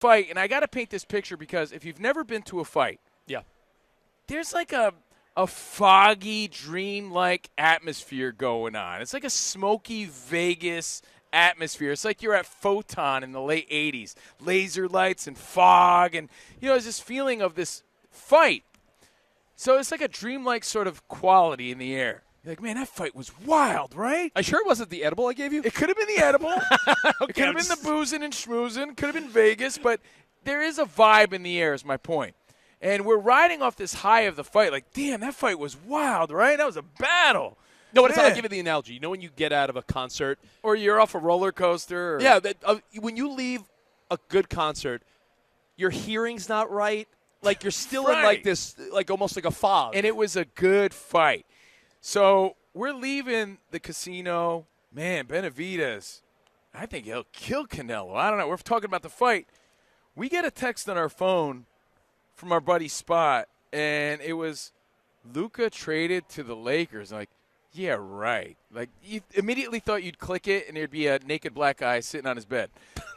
fight, and I got to paint this picture because if you've never been to a fight, Yeah. there's like a foggy, dream-like atmosphere going on. It's like a smoky Vegas atmosphere. It's like you're at Photon in the late 80s. Laser lights and fog, and, there's this feeling of this fight. So it's like a dreamlike sort of quality in the air. You're like, man, that fight was wild, right? I sure it wasn't the edible I gave you? It could have been the edible. Okay, It could have been the boozing and schmoozing. Could have been Vegas. But there is a vibe in the air is my point. And we're riding off this high of the fight. Like, damn, that fight was wild, right? That was a battle. No, I'll give you the analogy. You know when you get out of a concert? Or you're off a roller coaster. Or, Yeah, when you leave a good concert, your hearing's not right. Like you're still in like this, like almost like a fog. And it was a good fight. So we're leaving the casino. Man, Benavidez, I think he'll kill Canelo. I don't know. We're talking about the fight. We get a text on our phone from our buddy Spot, and it was Luka traded to the Lakers. Like, yeah, right. Like, you immediately thought you'd click it, and there'd be a naked black guy sitting on his bed,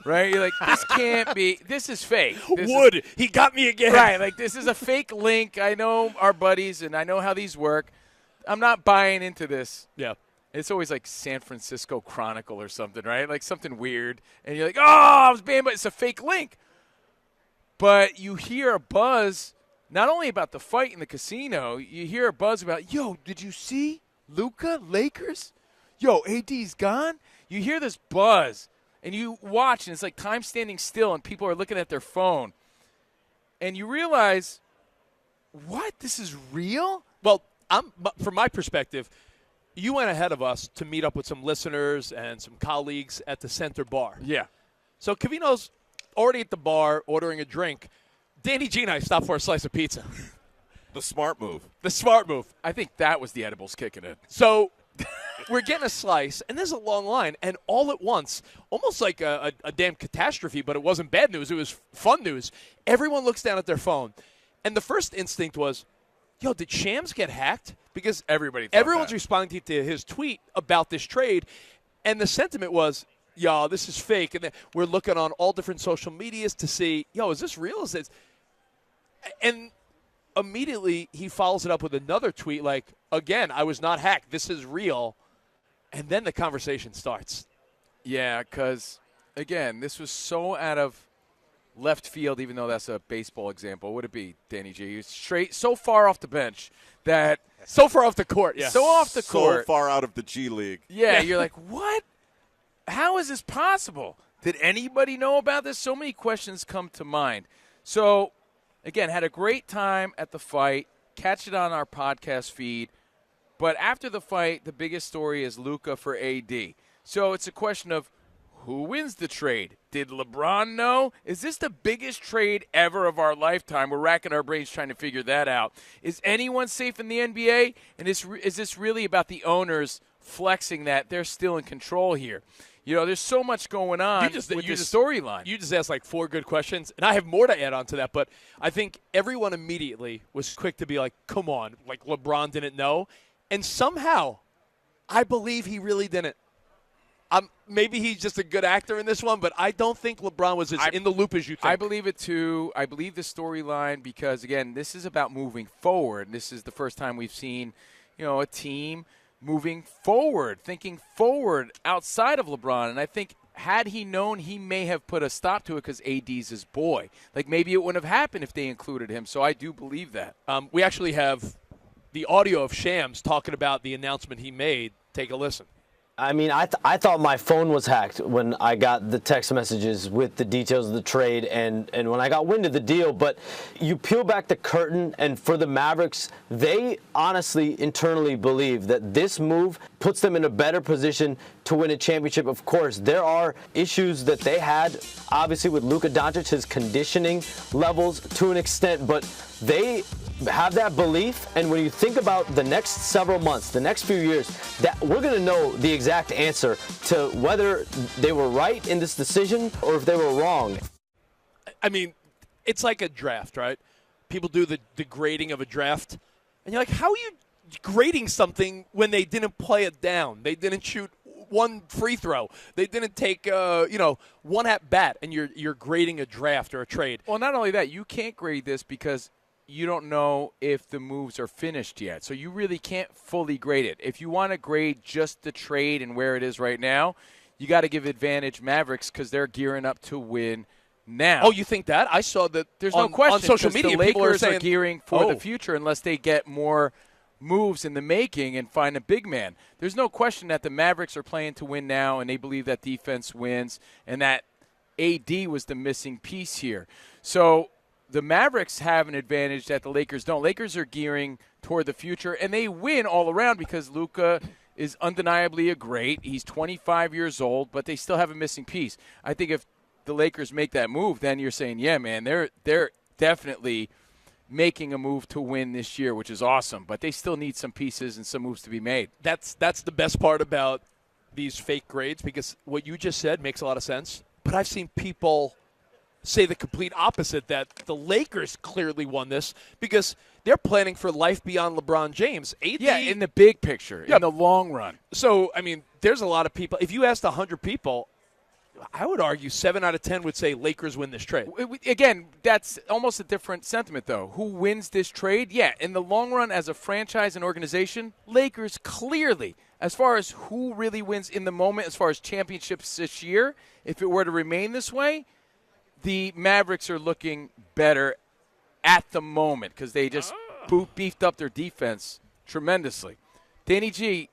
right? You're like, this can't be. This is fake. He got me again. Right, like this is a fake link. I know our buddies, and I know how these work. I'm not buying into this. Yeah. It's always like San Francisco Chronicle or something, right? Like something weird. And you're like, oh, I was banned, but it's a fake link. But you hear a buzz, not only about the fight in the casino, you hear a buzz about, yo, did you see Luka, Lakers? Yo, AD's gone? You hear this buzz, and you watch, and it's like time standing still, and people are looking at their phone. And you realize, what? This is real? Well, from my perspective, you went ahead of us to meet up with some listeners and some colleagues at the Center Bar. Yeah. So Covino's already at the bar ordering a drink. Danny G and I stopped for a slice of pizza. The smart move. The smart move. I think that was the edibles kicking in. So we're getting a slice, and there's a long line, and all at once, almost like a damn catastrophe, but it wasn't bad news. It was fun news. Everyone looks down at their phone, and the first instinct was, yo, did Shams get hacked? Because everyone's responding to his tweet about this trade, and the sentiment was, yo, this is fake. And then we're looking on all different social medias to see, yo, is this real? Is this? And immediately he follows it up with another tweet like, again, I was not hacked. This is real. And then the conversation starts. Yeah, because, again, this was so out of left field, even though that's a baseball example. What would it be, Danny G? He was straight so far off the bench that – so far off the court, yeah. So off the court. So far out of the G League. Yeah, you're like, what? How is this possible? Did anybody know about this? So many questions come to mind. So, again, had a great time at the fight. Catch it on our podcast feed. But after the fight, the biggest story is Luka for AD. So it's a question of who wins the trade? Did LeBron know? Is this the biggest trade ever of our lifetime? We're racking our brains trying to figure that out. Is anyone safe in the NBA? And is this really about the owners flexing that they're still in control here? There's so much going on with the storyline. You just asked like 4 good questions, and I have more to add on to that. But I think everyone immediately was quick to be like, come on, like LeBron didn't know. And somehow, I believe he really didn't. Maybe he's just a good actor in this one, but I don't think LeBron was as in the loop as you think. I believe it, too. I believe the storyline because, again, this is about moving forward. This is the first time we've seen, a team moving forward, thinking forward outside of LeBron. And I think had he known, he may have put a stop to it because AD's his boy. Like, maybe it wouldn't have happened if they included him. So I do believe that. We actually have the audio of Shams talking about the announcement he made. Take a listen. I mean, I thought my phone was hacked when I got the text messages with the details of the trade and when I got wind of the deal. But you peel back the curtain, and for the Mavericks, they honestly internally believe that this move puts them in a better position to win a championship. Of course, there are issues that they had, obviously, with Luka Doncic, his conditioning levels to an extent, but they have that belief, and when you think about the next several months, the next few years, that we're going to know the exact answer to whether they were right in this decision or if they were wrong. I mean, it's like a draft, right? People do the grading of a draft, and you're like, how are you grading something when they didn't play it down? They didn't shoot one free throw. They didn't take one at bat, and you're grading a draft or a trade. Well, not only that, you can't grade this because you don't know if the moves are finished yet. So you really can't fully grade it. If you want to grade just the trade and where it is right now, you got to give advantage Mavericks because they're gearing up to win now. Oh, you think that? I saw that there's on, no question on social 'cause media. The People are Lakers saying, are gearing for the future unless they get more moves in the making and find a big man. There's no question that the Mavericks are playing to win now, and they believe that defense wins, and that AD was the missing piece here. So the Mavericks have an advantage that the Lakers don't. Lakers are gearing toward the future, and they win all around because Luka is undeniably a great. He's 25 years old, but they still have a missing piece. I think if the Lakers make that move, then you're saying, yeah, man, they're definitely making a move to win this year, which is awesome. But they still need some pieces and some moves to be made. That's the best part about these fake grades, because what you just said makes a lot of sense. But I've seen people say the complete opposite, that the Lakers clearly won this because they're planning for life beyond LeBron James. AD, Yeah, in the big picture, in the long run. So, I mean, there's a lot of people. If you asked 100 people, I would argue 7 out of 10 would say Lakers win this trade. Again, that's almost a different sentiment, though. Who wins this trade? Yeah, in the long run, as a franchise and organization, Lakers clearly. As far as who really wins in the moment, as far as championships this year, if it were to remain this way, the Mavericks are looking better at the moment because they just beefed up their defense tremendously. Danny G,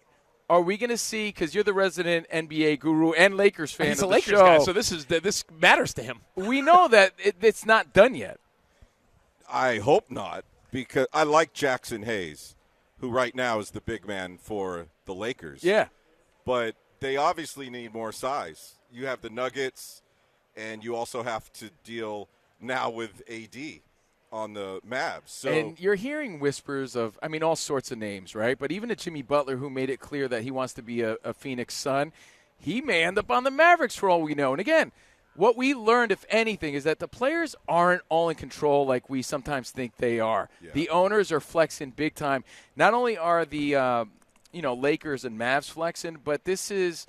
are we going to see, because you're the resident NBA guru and Lakers fan He's of a the Lakers show, guy, so this matters to him. we know that it's not done yet. I hope not, because I like Jackson Hayes, who right now is the big man for the Lakers. Yeah. But they obviously need more size. You have the Nuggets, and you also have to deal now with AD on the Mavs. So, and you're hearing whispers of, all sorts of names, right? But even a Jimmy Butler, who made it clear that he wants to be a Phoenix Sun, he may end up on the Mavericks for all we know. And again, what we learned, if anything, is that the players aren't all in control like we sometimes think they are. Yeah. The owners are flexing big time. Not only are the Lakers and Mavs flexing, but this is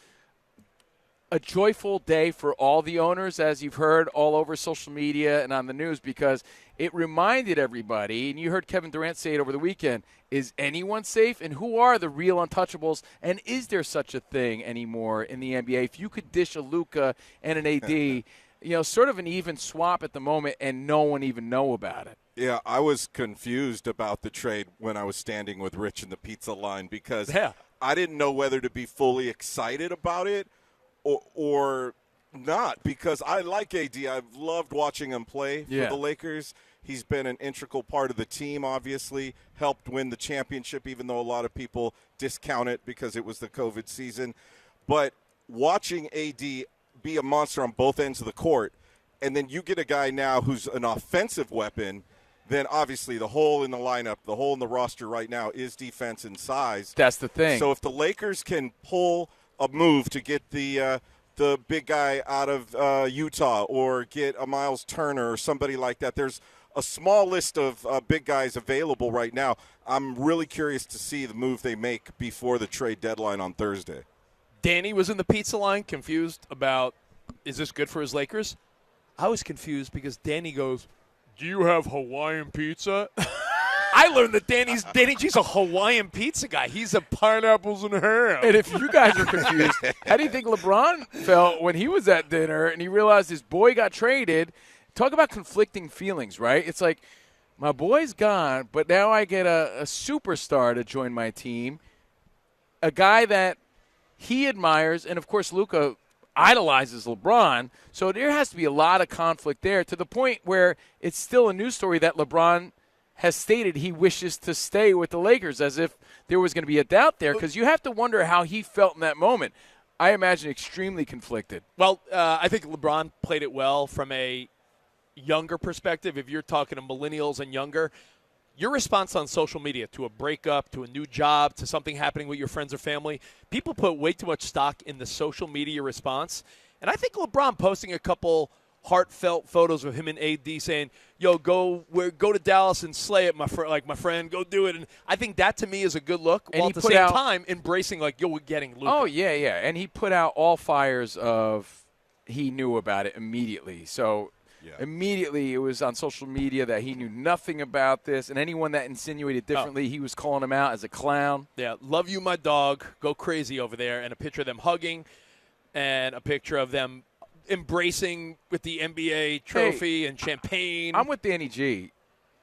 a joyful day for all the owners, as you've heard all over social media and on the news, because it reminded everybody, and you heard Kevin Durant say it over the weekend, is anyone safe? And who are the real untouchables? And is there such a thing anymore in the NBA? If you could dish a Luka and an AD, sort of an even swap at the moment, and no one even know about it. Yeah, I was confused about the trade when I was standing with Rich in the pizza line because I didn't know whether to be fully excited about it or not, because I like AD. I've loved watching him play for the Lakers. He's been an integral part of the team, obviously, helped win the championship, even though a lot of people discount it because it was the COVID season. But watching AD be a monster on both ends of the court, and then you get a guy now who's an offensive weapon, then obviously the hole in the lineup, the hole in the roster right now is defense and size. That's the thing. So if the Lakers can pull a move to get the big guy out of Utah, or get a Miles Turner or somebody like that, there's a small list of big guys available right now. I'm really curious to see the move they make before the trade deadline on Thursday. Danny was in the pizza line confused about, is this good for his Lakers? I was confused because Danny goes, do you have Hawaiian pizza? I learned that Danny G's a Hawaiian pizza guy. He's a pineapples and ham. And if you guys are confused, how do you think LeBron felt when he was at dinner and he realized his boy got traded? Talk about conflicting feelings, right? It's like, my boy's gone, but now I get a superstar to join my team, a guy that he admires, and, of course, Luka idolizes LeBron. So there has to be a lot of conflict there, to the point where it's still a news story that LeBron has stated he wishes to stay with the Lakers, as if there was going to be a doubt there, because you have to wonder how he felt in that moment. I imagine extremely conflicted. Well, I think LeBron played it well from a younger perspective. If you're talking to millennials and younger, your response on social media to a breakup, to a new job, to something happening with your friends or family, people put way too much stock in the social media response. And I think LeBron posting a couple heartfelt photos of him and AD saying, "Yo, go to Dallas and slay it, my friend, go do it." And I think that to me is a good look. And while he at the put same out- time embracing like, "Yo, we're getting Luka." Oh yeah, and he put out all fires of he knew about it immediately. So immediately it was on social media that he knew nothing about this, and anyone that insinuated differently, he was calling him out as a clown. Yeah, love you, my dog. Go crazy over there. And a picture of them hugging and a picture of them embracing with the NBA trophy and champagne. I'm with Danny G.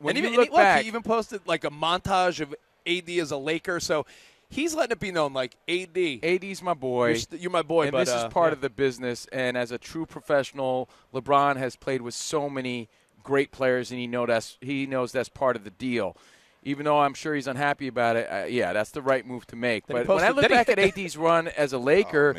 When and you even, look back, he even posted like a montage of AD as a Laker. So he's letting it be known, like, AD's my boy. You're my boy. And but this is part of the business. And as a true professional, LeBron has played with so many great players, and he knows that's part of the deal. Even though I'm sure he's unhappy about it, that's the right move to make. But when I look back at AD's run as a Laker,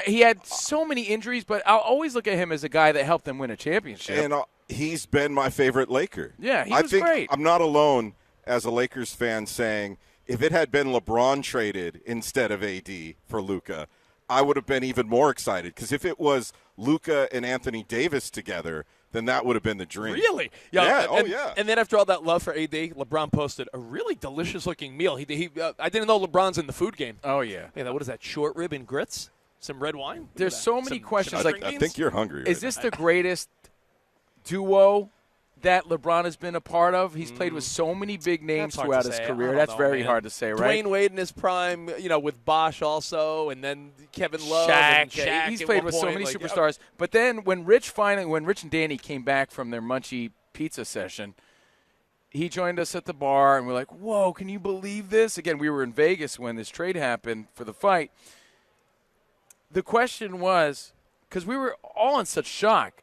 he had so many injuries, but I'll always look at him as a guy that helped them win a championship. And he's been my favorite Laker. Yeah, he I was think great. I'm not alone as a Lakers fan saying if it had been LeBron traded instead of AD for Luka, I would have been even more excited. Because if it was Luka and Anthony Davis together, then that would have been the dream. Really? Yeah. And then after all that love for AD, LeBron posted a really delicious-looking meal. I didn't know LeBron's in the food game. Oh, yeah. Hey, what is that, short rib and grits? Some red wine? There's so many questions. Like, I think you're hungry right is this the greatest duo that LeBron has been a part of? He's played with so many big names That's hard throughout to his say. career. I don't That's know, very man. hard to say, right? Dwayne Wade in his prime, with Bosh also, and then Kevin Love Shaq. and Shaq. He's at played one with so point, many like, superstars. But then when Rich and Danny came back from their Munchie pizza session, he joined us at the bar, and we're like, whoa, can you believe this? Again, we were in Vegas when this trade happened for the fight. The question was, because we were all in such shock,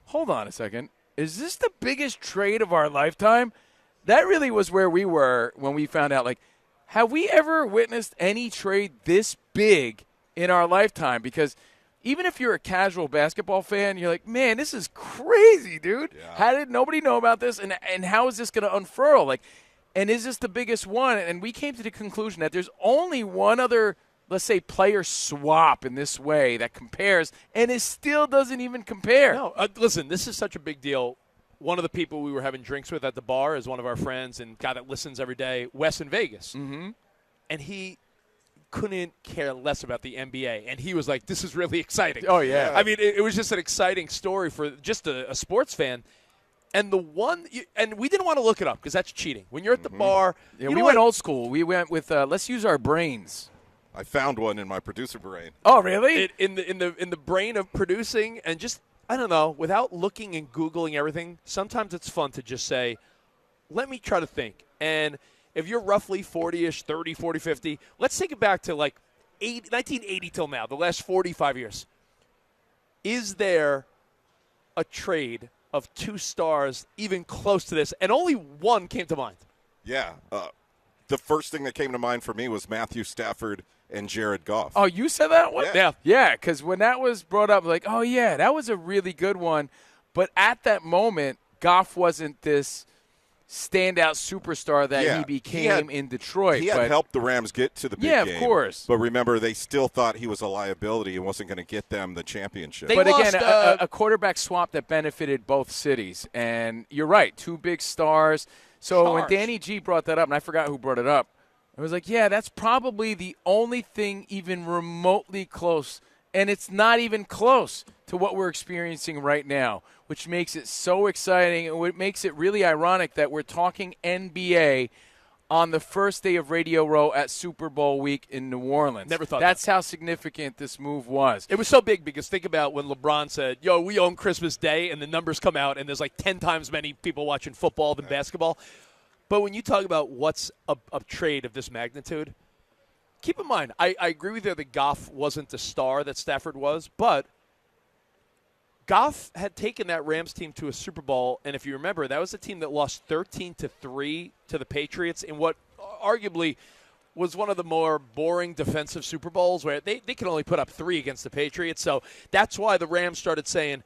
hold on a second, is this the biggest trade of our lifetime? That really was where we were when we found out, like, have we ever witnessed any trade this big in our lifetime? Because even if you're a casual basketball fan, you're like, man, this is crazy, dude. Yeah. How did nobody know about this? And how is this going to unfurl? Like, and is this the biggest one? And we came to the conclusion that there's only one other, let's say, player swap in this way that compares, and it still doesn't even compare. No, listen, this is such a big deal. One of the people we were having drinks with at the bar is one of our friends and guy that listens every day, Wes in Vegas. Mm-hmm. And he couldn't care less about the NBA. And he was like, this is really exciting. Oh, yeah. I mean, it was just an exciting story for just a sports fan. And and we didn't want to look it up because that's cheating. When you're at the bar. Yeah, we went old school. We went with let's use our brains. I found one in my producer brain. Oh, really? In the brain of producing and just, I don't know, without looking and Googling everything, sometimes it's fun to just say, let me try to think. And if you're roughly 40-ish, 30, 40, 50, let's take it back to like 1980 till now, the last 45 years. Is there a trade of two stars even close to this? And only one came to mind. Yeah. The first thing that came to mind for me was Matthew Stafford and Jared Goff. Oh, you said that one? Yeah. Yeah, because when that was brought up, like, oh, yeah, that was a really good one. But at that moment, Goff wasn't this standout superstar that he became in Detroit. He had helped the Rams get to the big game. Yeah, of course. But remember, they still thought he was a liability and wasn't going to get them the championship. They But lost, again, a quarterback swap that benefited both cities. And you're right, two big stars. So when Danny G brought that up, and I forgot who brought it up, I was like, yeah, that's probably the only thing even remotely close. And it's not even close to what we're experiencing right now, which makes it so exciting. And what makes it really ironic that we're talking NBA on the first day of Radio Row at Super Bowl week in New Orleans. Never thought that's how significant this move was. It was so big because think about when LeBron said, yo, we own Christmas Day, and the numbers come out, and there's like 10 times many people watching football than basketball. But when you talk about what's a trade of this magnitude, keep in mind, I agree with you that Goff wasn't the star that Stafford was, but Goff had taken that Rams team to a Super Bowl, and if you remember, that was a team that lost 13-3 to the Patriots in what arguably was one of the more boring defensive Super Bowls where they could only put up 3 against the Patriots. So that's why the Rams started saying,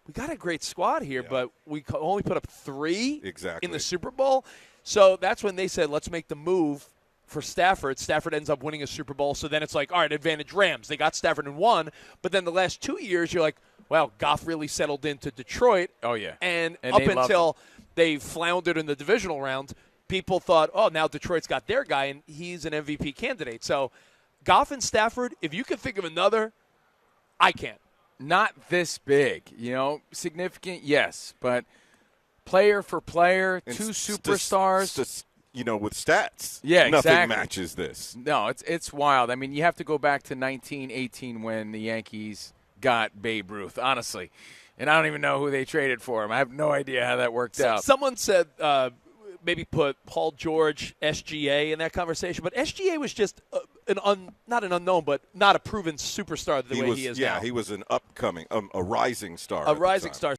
we got a great squad here, but we only put up 3 in the Super Bowl. So that's when they said, let's make the move for Stafford. Stafford ends up winning a Super Bowl. So then it's like, all right, advantage Rams. They got Stafford and won. But then the last 2 years, you're like, well, Goff really settled into Detroit. Oh, yeah. And And up they loved until they floundered in the divisional round, people thought, oh, now Detroit's got their guy, and he's an MVP candidate. So Goff and Stafford, if you can think of another, I can't. Not this big, significant, yes, but player for player, And two superstars. With stats. Yeah, nothing exactly. matches this. No, it's wild. I mean, you have to go back to 1918 when the Yankees got Babe Ruth, honestly. And I don't even know who they traded for him. I have no idea how that worked out. Someone said maybe put Paul George, SGA in that conversation, but SGA was just not an unknown, but not a proven superstar the way he is now. Yeah, he was an upcoming, a rising star. A rising star.